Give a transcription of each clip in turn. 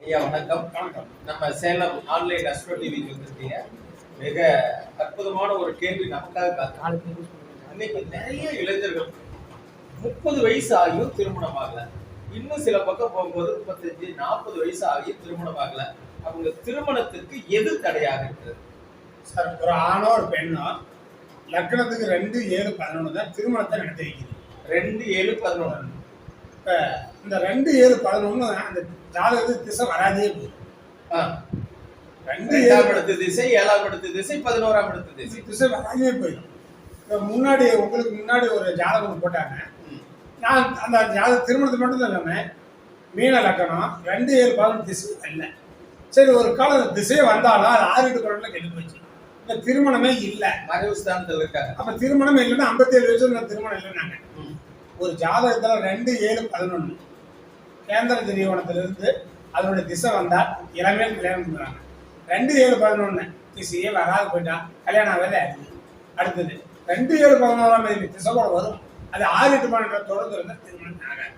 ஐயா வணக்கம். நம்ம சேலம் ஆன்லைன் அஸ்ட்ரோ டிவிக்கு வந்திருக்கீங்க. மிக அற்புதமான ஒரு கேள்வி நமக்காக காத்து. இன்னைக்கு நிறைய இளைஞர்கள் 30 வயசு ஆகியும் திருமணம் ஆகல. இன்னும் சில பக்கம் போகும்போது 35, 40 வயசு ஆகியும் திருமணம் ஆகல. அவங்க திருமணத்திற்கு எது தடையாக இருக்குது? சார், ஒரு ஆணோ ஒரு பெண்ணோ லக்னத்துக்கு 2, 7, 11 தான் திருமணத்தை நடத்தி வைக்குது. 2, 7, 11. இப்போ இந்த 2, 7, 11 அந்த ஜாதகத்துக்கு திசை வராதே போகுது. 2 7 இடத்து திசை, 7ஆம் இடத்து திசை, 11ஆம் இடத்து திசை திசை வராதே போயிடும். இப்போ முன்னாடி உங்களுக்கு முன்னாடி ஒரு ஜாதகம் போட்டாங்க. நான் அந்த ஜாதக திருமணத்தை மட்டும் தான் இல்லாமல் மீன லக்கணம் 2, 7, 11 திசை இல்லை. சரி, ஒரு காலம் திசையே வந்தாலும் அது 6, 8 குழந்தை கெட்டு போச்சு. இப்போ திருமணமே இல்லை, மறைவு ஸ்தானத்தில் இருக்காங்க. அப்போ திருமணமே இல்லைன்னா 57 வயசு திருமணம் இல்லைன்னாங்க. ஒரு ஜாதகத்தில் 2, 7, 11 கேந்திர திரியோணத்திலிருந்து அதனுடைய திசை வந்தால் இளமையில் கல்யாணம் பண்ணுறாங்க. 2, 7, 11 திசையே வராது போயிட்டா கல்யாணம் ஆகவே அடுத்தது 2, 7, 11ஆம் தேதி திசை கூட வரும். அது 6, 8 12 தொடர்ந்து இருந்தால் திருமணம் ஆகாது.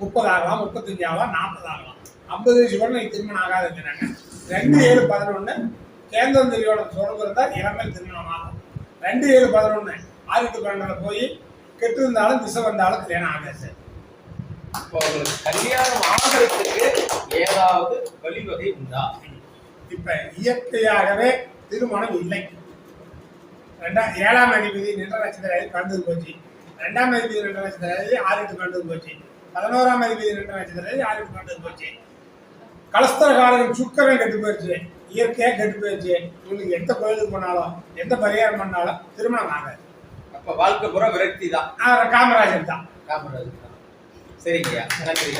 30 ஆகலாம், 35 ஆகலாம், 40 ஆகலாம், 50 வயசு கூட நீங்க திருமணம் ஆகாது இருக்கிறாங்க. 2, 7, 11 கேந்திர திரியோணம் தொடர்ந்து இருந்தால் இளமையில் திருமணம் ஆகும். 2, 7, 11 6, 8 12 போய் கெட்டு இருந்தாலும் திசை வந்தாலும் கல்யாணம் ஆகாது சார். கல்யாணம் ஆகிறதுக்கு ஏதாவது வழிவகை உண்டா? இப்ப இயற்கையாகவே திருமணம் இல்லை. 7ஆம் அதிபதி நின்ற நட்சத்திரம் கலந்து போச்சு. 2ஆம் அதிபதி நின்ற நட்சத்திரம் 6, 8 கலந்து போச்சு. 11ஆம் அதிபதி நின்ற நட்சத்திரம் 6, 8 கலந்து போச்சு. கலஸ்தரகாரன் சுக்கரன் கெட்டு போயிடுச்சு, இயற்கையா கெட்டு போயிடுச்சு. இவங்களுக்கு எந்த கோயிலுக்கு போனாலும் எந்த பரிகாரம் பண்ணாலும் திருமணம் ஆகாது. அப்ப வாழ்க்கை பூரா விரக்தி தான். காமராஜர் தான். காமராஜர் தான். சரிங்கய்யா, நன்றி.